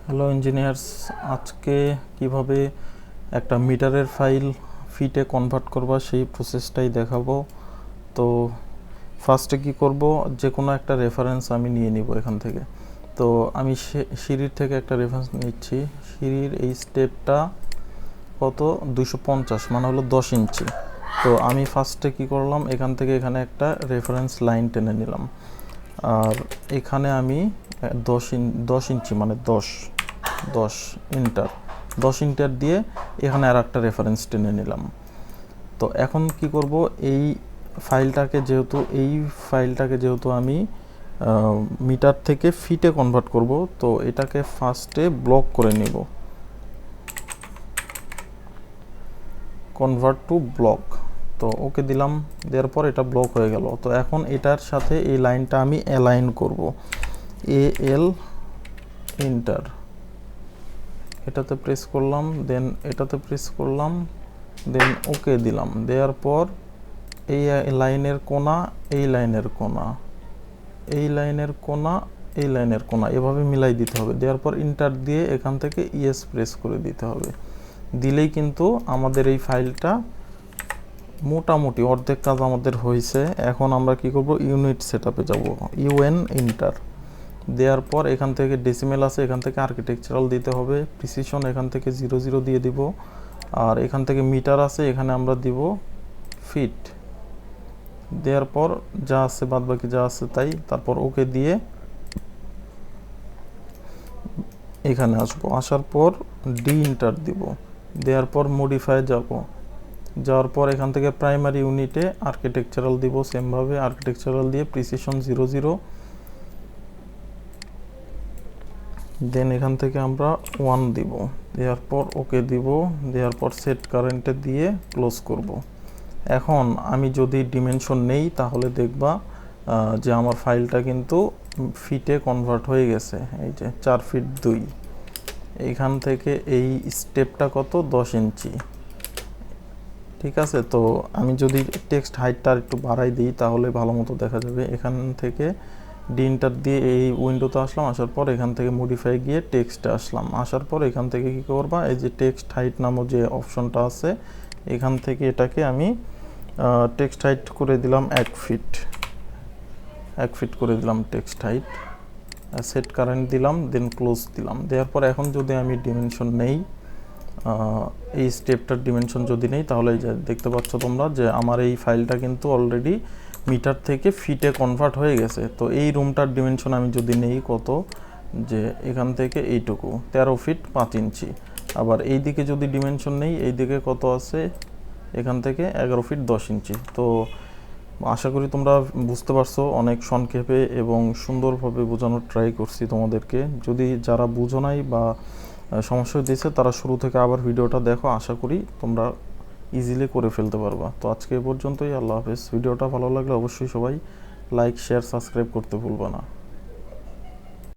Hello engineers, আজকে কিভাবে একটা মিটারের ফাইল ফিটে কনভার্ট করবা সেই প্রসেসটাই দেখাবো। তো ফার্স্টে কি করব, যে কোনো একটা রেফারেন্স আমি নিয়ে নিব এখান থেকে। তো আমি সিঁড়ির থেকে একটা রেফারেন্স নিচ্ছি। সিঁড়ির এই স্টেপটা কত, 250 মানে হলো 10 ইঞ্চি। তো আমি ফার্স্টে কি করলাম, এখান থেকে এখানে একটা রেফারেন্স লাইন টেনে নিলাম। আর এখানে আমি 10 ইঞ্চি মানে 10 ইন্টার 10 ইন্টার দিয়ে এখানে আর একটা রেফারেন্স টেনে নিলাম। তো এখন কি করব, এই ফাইলটাকে যেহেতু আমি মিটার থেকে ফিটে কনভার্ট করব, তো এটাকে ফার্স্টে ব্লক করে নিব, কনভার্ট টু ব্লক। তো ওকে দিলাম, দেওয়ার পর এটা ব্লক হয়ে গেল। তো এখন এটার সাথে এই লাইনটা আমি অ্যালাইন করব, এল ইন্টার, এটাতে প্রেস করলাম, দেন এটাতে প্রেস করলাম, দেন ওকে দিলাম। দেওয়ার পর এই লাইনের কোণা, এই লাইনের কোণা, এই লাইনের কোণা, এই লাইনের কোণা এভাবে মিলাই দিতে হবে। দেওয়ার পর ইন্টার দিয়ে এখান থেকে ইয়েস প্রেস করে দিতে হবে। দিলেই কিন্তু আমাদের এই ফাইলটা মোটামুটি অর্ধেক কাজ আমাদের হয়েছে। এখন আমরা কি করব, ইউনিট সেটআপে যাব, ইউএন ইন্টার দেওয়ার পর এখান থেকে ডেসিমেল আছে, এখান থেকে আর্কিটেকচারাল দিতে হবে, প্রিসিশন এখান থেকে 00 দিয়ে দিব। আর এখান থেকে মিটার আছে, এখানে আমরা দিব ফিট। দেওয়ার পর যা আছে বাদবাকি যা আছে তাই, তারপর ওকে দিয়ে এখানে আসবো। আসার পর ডি ইন্টার দিব, দেওয়ার পর মডিফাই যাব। যাওয়ার পর এখান থেকে প্রাইমারি ইউনিটে আর্কিটেকচারাল দিব, সেমভাবে আর্কিটেকচারাল দিয়ে প্রিসিশন 00। দেন এখান থেকে আমরা 1 দিব, দেওয়ার পর ওকে দিব, দেওয়ার পর সেট কারেন্টে দিয়ে ক্লোজ করব। এখন আমি যদি ডিমেনশন নেই তাহলে দেখবা যে আমার ফাইলটা কিন্তু ফিটে কনভার্ট হয়ে গেছে। এই যে 4 ফিট 2, এইখান থেকে এই স্টেপটা কত, 10 ইঞ্চি। ঠিক আছে, তো আমি যদি টেক্সট হাইটটা একটু বাড়াই দিই তাহলে ভালো মতো দেখা যাবে। এখান থেকে ডিনটার দিয়ে এই উইন্ডোতে আসলাম, আসার পর এখান থেকে মডিফাই গিয়ে টেক্সটে আসলাম। আসার পর এখান থেকে কি করবা, এই যে টেক্সট হাইট নামক যে অপশনটা আছে, এখান থেকে এটাকে আমি টেক্সট হাইট করে দিলাম 1 ফিট করে দিলাম টেক্সট হাইট। সেট কারেন্ট দিলাম, দেন ক্লোজ দিলাম। দেওয়ার পর এখন যদি আমি ডিমেনশন নেই, এই স্টেপটার ডিমেনশন যদি নেই, তাহলে এই যে দেখতে পাচ্ছ তোমরা যে আমার এই ফাইলটা কিন্তু অলরেডি মিটার থেকে ফিটে কনভার্ট হয়ে গেছে। তো এই রুমটার ডিমেনশন আমি যদি নেই কত, যে এখান থেকে এইটুকু 13 ফিট 5 ইঞ্চি। আবার এই দিকে যদি ডিমেনশন নেই, এই দিকে কত আছে, এখান থেকে 11 ফিট 10 ইঞ্চি। তো আশা করি তোমরা বুঝতে পারছো, অনেক সংক্ষেপে এবং সুন্দরভাবে বোঝানোর ট্রাই করছি তোমাদেরকে। যদি যারা বুঝো নাই বা সমস্যা দিয়েছে তারা শুরু থেকে আবার ভিডিওটা দেখো, আশা করি তোমরা ইজিলি করে ফেলতে পারবা। তো আজকে এ পর্যন্তই, আল্লাহ হাফেজ। ভিডিওটা ভালো লাগলে অবশ্যই সবাই লাইক, শেয়ার, সাবস্ক্রাইব করতে ভুলবা না।